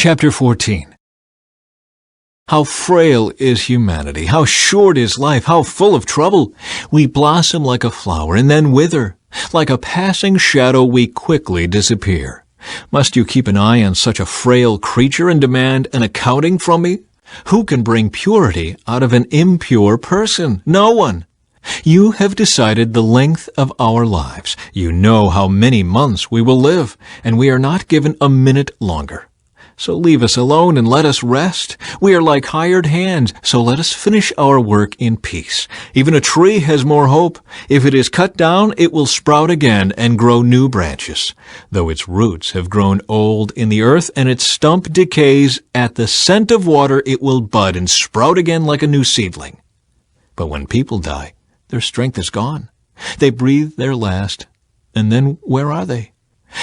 Chapter 14. How frail is humanity, how short is life, how full of trouble. We blossom like a flower and then wither. Like a passing shadow we quickly disappear. Must you keep an eye on such a frail creature and demand an accounting from me? Who can bring purity out of an impure person? No one. You have decided the length of our lives. You know how many months we will live, and we are not given a minute longer. So leave us alone and let us rest. We are like hired hands, so let us finish our work in peace. Even a tree has more hope. If it is cut down, it will sprout again and grow new branches. Though its roots have grown old in the earth and its stump decays, at the scent of water it will bud and sprout again like a new seedling. But when people die, their strength is gone. They breathe their last, and then where are they?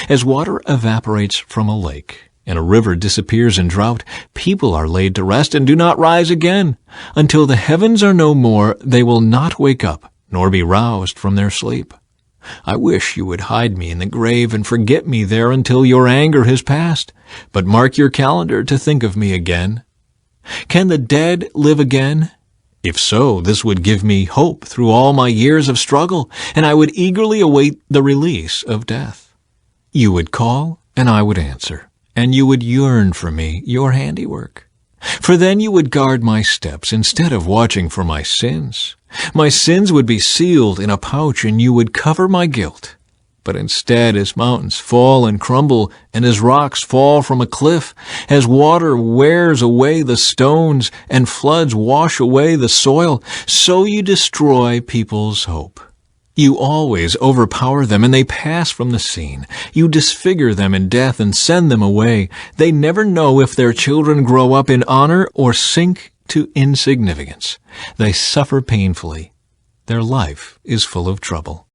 As water evaporates from a lake, and a river disappears in drought, people are laid to rest and do not rise again. Until the heavens are no more, they will not wake up, nor be roused from their sleep. I wish you would hide me in the grave and forget me there until your anger has passed. But mark your calendar to think of me again. Can the dead live again? If so, this would give me hope through all my years of struggle, and I would eagerly await the release of death. You would call, and I would answer. And you would yearn for me, your handiwork. For then you would guard my steps instead of watching for my sins. My sins would be sealed in a pouch, and you would cover my guilt. But instead, as mountains fall and crumble, and as rocks fall from a cliff, as water wears away the stones, and floods wash away the soil, so you destroy people's hope. You always overpower them, and they pass from the scene. You disfigure them in death and send them away. They never know if their children grow up in honor or sink to insignificance. They suffer painfully. Their life is full of trouble.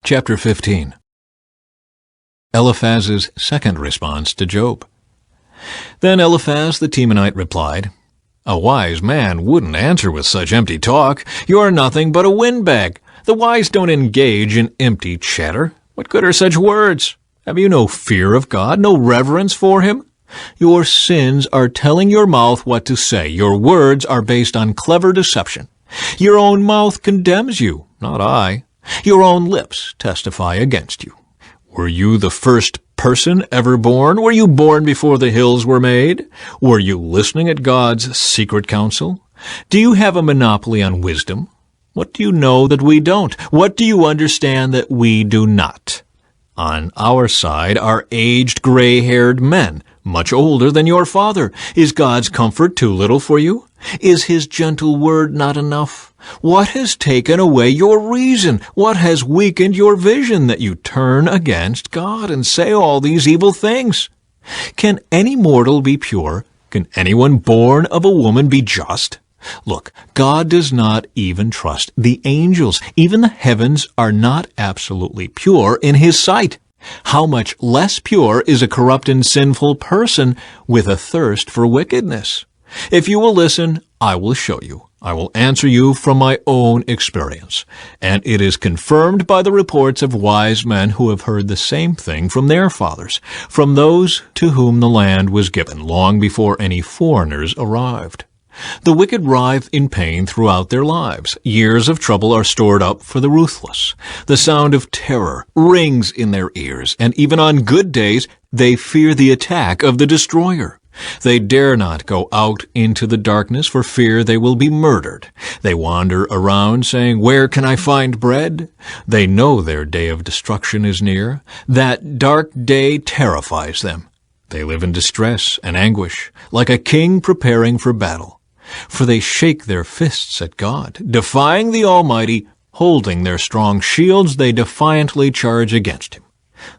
Chapter 15. Eliphaz's second response to Job. Then Eliphaz the Temanite replied, A wise man wouldn't answer with such empty talk. You are nothing but a windbag. The wise don't engage in empty chatter. What good are such words? Have you no fear of God, no reverence for him? Your sins are telling your mouth what to say. Your words are based on clever deception. Your own mouth condemns you, not I. Your own lips testify against you. Were you the first person ever born? Were you born before the hills were made? Were you listening at God's secret counsel? Do you have a monopoly on wisdom? What do you know that we don't? What do you understand that we do not? On our side are aged, gray-haired men, much older than your father. Is God's comfort too little for you? Is his gentle word not enough? What has taken away your reason? What has weakened your vision that you turn against God and say all these evil things? Can any mortal be pure? Can anyone born of a woman be just? Look, God does not even trust the angels. Even the heavens are not absolutely pure in his sight. How much less pure is a corrupt and sinful person with a thirst for wickedness? If you will listen, I will show you. I will answer you from my own experience, and it is confirmed by the reports of wise men who have heard the same thing from their fathers, from those to whom the land was given long before any foreigners arrived. The wicked writhe in pain throughout their lives. Years of trouble are stored up for the ruthless. The sound of terror rings in their ears, and even on good days they fear the attack of the destroyer. They dare not go out into the darkness for fear they will be murdered. They wander around saying, Where can I find bread? They know their day of destruction is near. That dark day terrifies them. They live in distress and anguish, like a king preparing for battle. For they shake their fists at God, defying the Almighty. Holding their strong shields, they defiantly charge against him.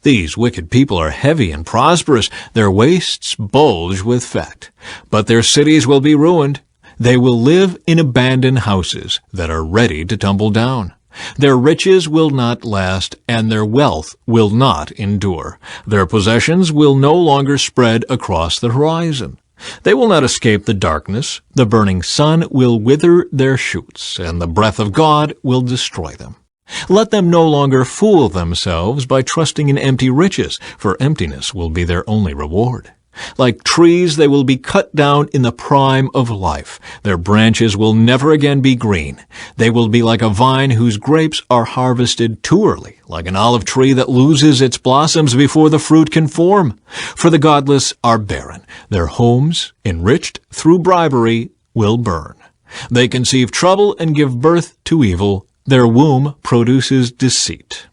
These wicked people are heavy and prosperous. Their waists bulge with fat. But their cities will be ruined. They will live in abandoned houses that are ready to tumble down. Their riches will not last, and their wealth will not endure. Their possessions will no longer spread across the horizon. They will not escape the darkness. The burning sun will wither their shoots, and the breath of God will destroy them. Let them no longer fool themselves by trusting in empty riches, for emptiness will be their only reward. Like trees, they will be cut down in the prime of life. Their branches will never again be green. They will be like a vine whose grapes are harvested too early, like an olive tree that loses its blossoms before the fruit can form. For the godless are barren. Their homes, enriched through bribery, will burn. They conceive trouble and give birth to evil. Their womb produces deceit.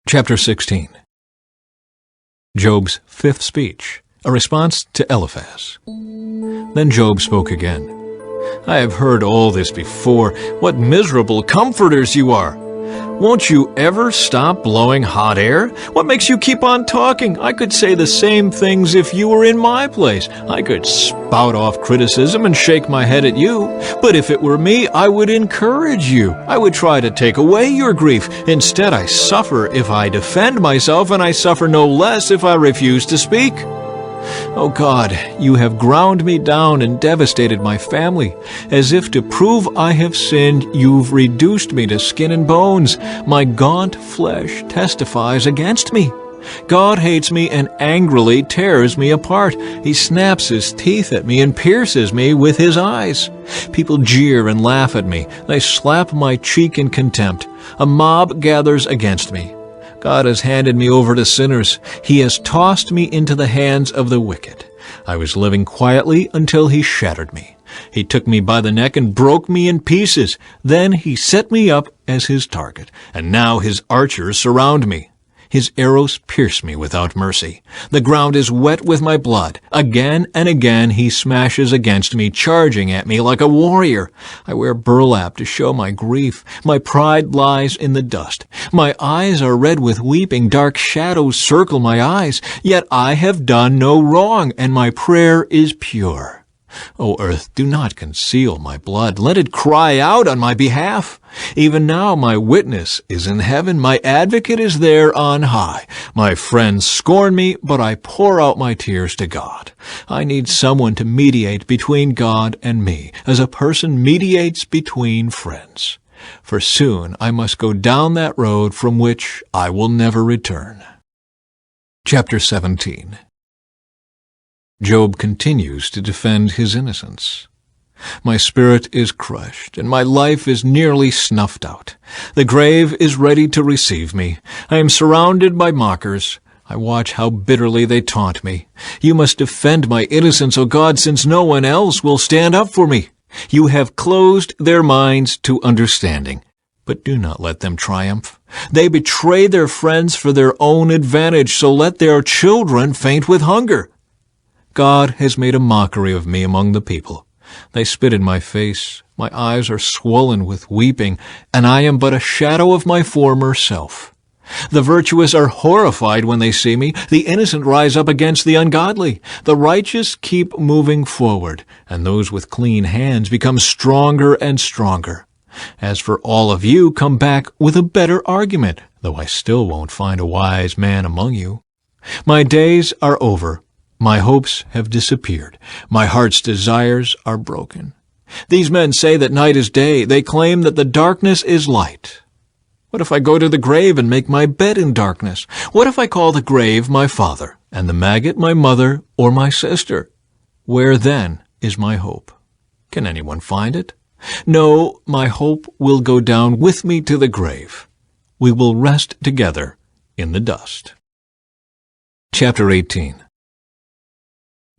Chapter 16. Job's fifth speech. A response to Eliphaz. Then Job spoke again. I have heard all this before. What miserable comforters you are! Won't you ever stop blowing hot air? What makes you keep on talking? I could say the same things if you were in my place. I could spout off criticism and shake my head at you. But if it were me, I would encourage you. I would try to take away your grief. Instead, I suffer if I defend myself, and I suffer no less if I refuse to speak. O God, you have ground me down and devastated my family. As if to prove I have sinned, you've reduced me to skin and bones. My gaunt flesh testifies against me. God hates me and angrily tears me apart. He snaps his teeth at me and pierces me with his eyes. People jeer and laugh at me. They slap my cheek in contempt. A mob gathers against me. God has handed me over to sinners. He has tossed me into the hands of the wicked. I was living quietly until he shattered me. He took me by the neck and broke me in pieces. Then he set me up as his target, and now his archers surround me. His arrows pierce me without mercy. The ground is wet with my blood. Again and again he smashes against me, charging at me like a warrior. I wear burlap to show my grief. My pride lies in the dust. My eyes are red with weeping. Dark shadows circle my eyes. Yet I have done no wrong, and my prayer is pure. O earth, do not conceal my blood. Let it cry out on my behalf. Even now my witness is in heaven. My advocate is there on high. My friends scorn me, but I pour out my tears to God. I need someone to mediate between God and me, as a person mediates between friends. For soon I must go down that road from which I will never return. Chapter 17. Job continues to defend his innocence. My spirit is crushed, and my life is nearly snuffed out. The grave is ready to receive me. I am surrounded by mockers. I watch how bitterly they taunt me. You must defend my innocence, O God, since no one else will stand up for me. You have closed their minds to understanding, but do not let them triumph. They betray their friends for their own advantage, so let their children faint with hunger. God has made a mockery of me among the people. They spit in my face. My eyes are swollen with weeping, and I am but a shadow of my former self. The virtuous are horrified when they see me. The innocent rise up against the ungodly. The righteous keep moving forward, and those with clean hands become stronger and stronger. As for all of you, come back with a better argument, though I still won't find a wise man among you. My days are over. My hopes have disappeared. My heart's desires are broken. These men say that night is day. They claim that the darkness is light. What if I go to the grave and make my bed in darkness? What if I call the grave my father, and the maggot my mother or my sister? Where then is my hope? Can anyone find it? No, my hope will go down with me to the grave. We will rest together in the dust. Chapter 18.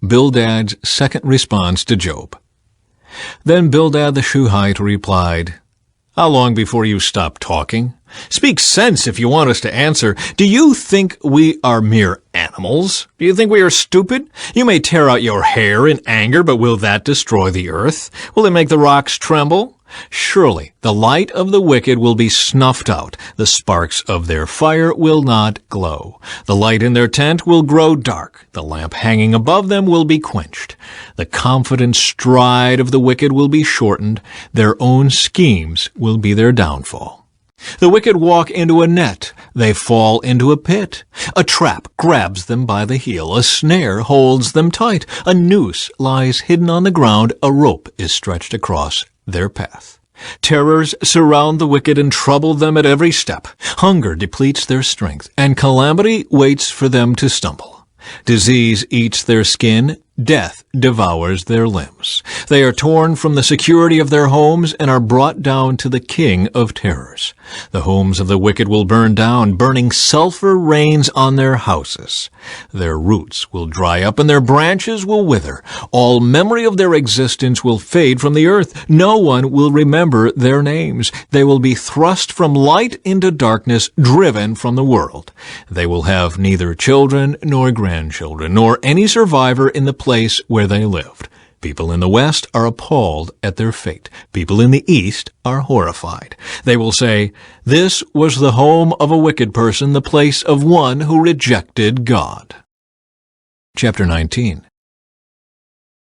Bildad's second response to Job. Then Bildad the Shuhite replied, How long before you stop talking? Speak sense if you want us to answer. Do you think we are mere animals? Do you think we are stupid? You may tear out your hair in anger, but will that destroy the earth? Will it make the rocks tremble? Surely the light of the wicked will be snuffed out. The sparks of their fire will not glow. The light in their tent will grow dark. The lamp hanging above them will be quenched. The confident stride of the wicked will be shortened. Their own schemes will be their downfall. The wicked walk into a net. They fall into a pit. A trap grabs them by the heel. A snare holds them tight. A noose lies hidden on the ground. A rope is stretched across their path. Terrors surround the wicked and trouble them at every step. Hunger depletes their strength, and calamity waits for them to stumble. Disease eats their skin, death devours their limbs. They are torn from the security of their homes and are brought down to the king of terrors. The homes of the wicked will burn down, burning sulfur rains on their houses. Their roots will dry up and their branches will wither. All memory of their existence will fade from the earth. No one will remember their names. They will be thrust from light into darkness, driven from the world. They will have neither children nor grandchildren, nor any survivor in the place where they lived. People in the West are appalled at their fate. People in the East are horrified. They will say, "This was the home of a wicked person, the place of one who rejected God." Chapter 19.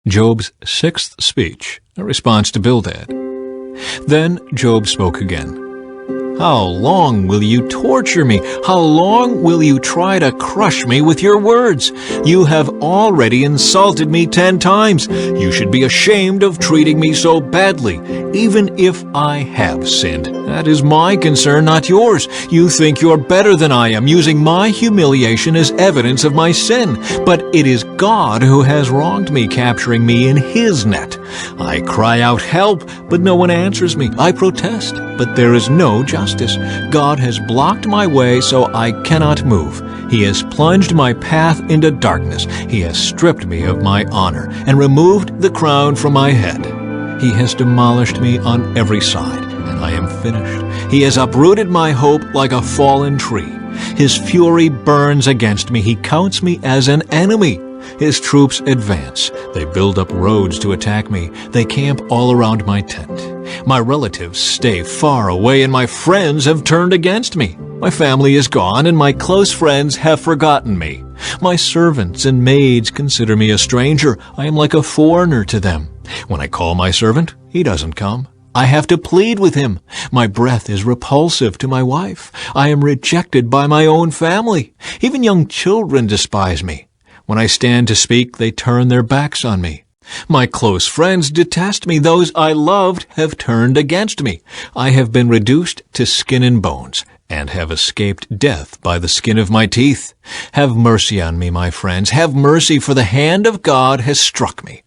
Job's sixth speech, a response to Bildad. Then Job spoke again. "How long will you torture me? How long will you try to crush me with your words? You have already insulted me 10 times. You should be ashamed of treating me so badly, even if I have sinned. That is my concern, not yours. You think you're better than I am, using my humiliation as evidence of my sin. But it is God who has wronged me, capturing me in his net. I cry out, 'Help!' but no one answers me. I protest, but there is no justice. God has blocked my way so I cannot move. He has plunged my path into darkness. He has stripped me of my honor and removed the crown from my head. He has demolished me on every side, and I am finished. He has uprooted my hope like a fallen tree. His fury burns against me. He counts me as an enemy. His troops advance. They build up roads to attack me. They camp all around my tent. My relatives stay far away, and my friends have turned against me. My family is gone, and my close friends have forgotten me. My servants and maids consider me a stranger. I am like a foreigner to them. When I call my servant, he doesn't come. I have to plead with him. My breath is repulsive to my wife. I am rejected by my own family. Even young children despise me. When I stand to speak, they turn their backs on me. My close friends detest me. Those I loved have turned against me. I have been reduced to skin and bones, and have escaped death by the skin of my teeth. Have mercy on me, my friends. Have mercy, for the hand of God has struck me.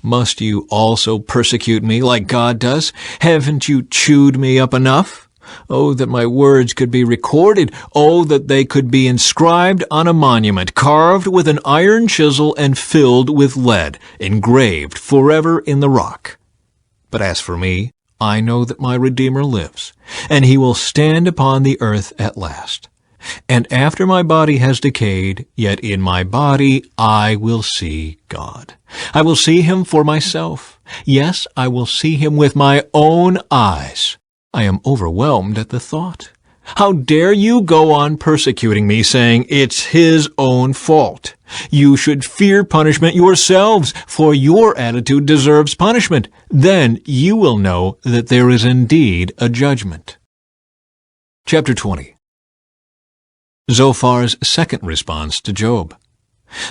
Must you also persecute me like God does? Haven't you chewed me up enough? Oh, that my words could be recorded. Oh, that they could be inscribed on a monument, carved with an iron chisel and filled with lead, engraved forever in the rock. But as for me, I know that my Redeemer lives, and he will stand upon the earth at last. And after my body has decayed, yet in my body I will see God. I will see him for myself. Yes, I will see him with my own eyes. I am overwhelmed at the thought. How dare you go on persecuting me, saying it's his own fault? You should fear punishment yourselves, for your attitude deserves punishment. Then you will know that there is indeed a judgment. Chapter 20. Zophar's second response to Job.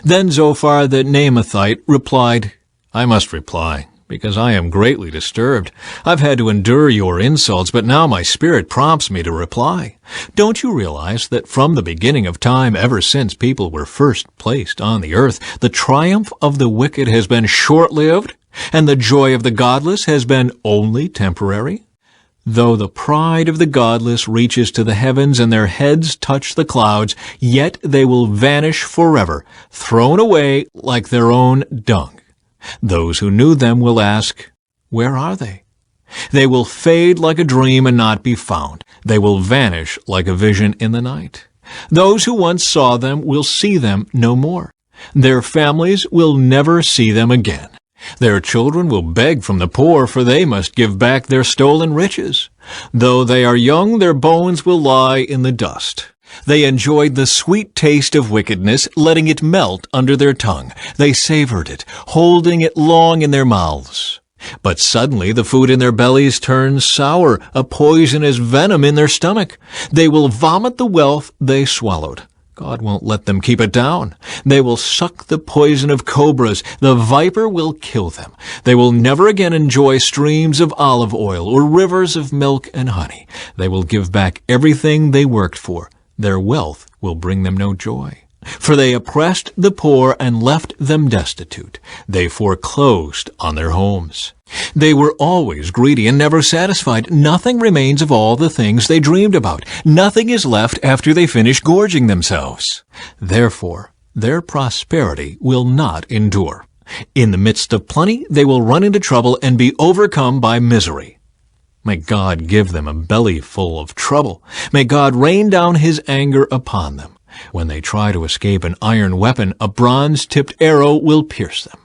Then Zophar the Naamathite replied, "I must reply, because I am greatly disturbed. I've had to endure your insults, but now my spirit prompts me to reply. Don't you realize that from the beginning of time, ever since people were first placed on the earth, the triumph of the wicked has been short-lived, and the joy of the godless has been only temporary? Though the pride of the godless reaches to the heavens and their heads touch the clouds, yet they will vanish forever, thrown away like their own dung. Those who knew them will ask, 'Where are they?' They will fade like a dream and not be found. They will vanish like a vision in the night. Those who once saw them will see them no more. Their families will never see them again. Their children will beg from the poor, for they must give back their stolen riches. Though they are young, their bones will lie in the dust. They enjoyed the sweet taste of wickedness, letting it melt under their tongue. They savored it, holding it long in their mouths. But suddenly the food in their bellies turns sour, a poisonous venom in their stomach. They will vomit the wealth they swallowed. God won't let them keep it down. They will suck the poison of cobras. The viper will kill them. They will never again enjoy streams of olive oil or rivers of milk and honey. They will give back everything they worked for. Their wealth will bring them no joy. For they oppressed the poor and left them destitute. They foreclosed on their homes. They were always greedy and never satisfied. Nothing remains of all the things they dreamed about. Nothing is left after they finish gorging themselves. Therefore, their prosperity will not endure. In the midst of plenty, they will run into trouble and be overcome by misery. May God give them a belly full of trouble. May God rain down his anger upon them. When they try to escape an iron weapon, a bronze-tipped arrow will pierce them.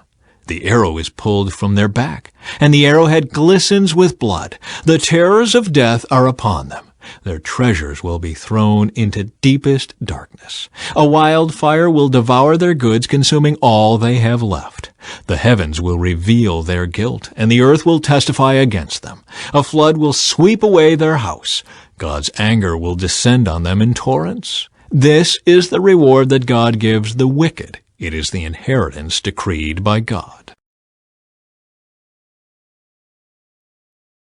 The arrow is pulled from their back, and the arrowhead glistens with blood. The terrors of death are upon them. Their treasures will be thrown into deepest darkness. A wildfire will devour their goods, consuming all they have left. The heavens will reveal their guilt, and the earth will testify against them. A flood will sweep away their house. God's anger will descend on them in torrents. This is the reward that God gives the wicked. It is the inheritance decreed by God.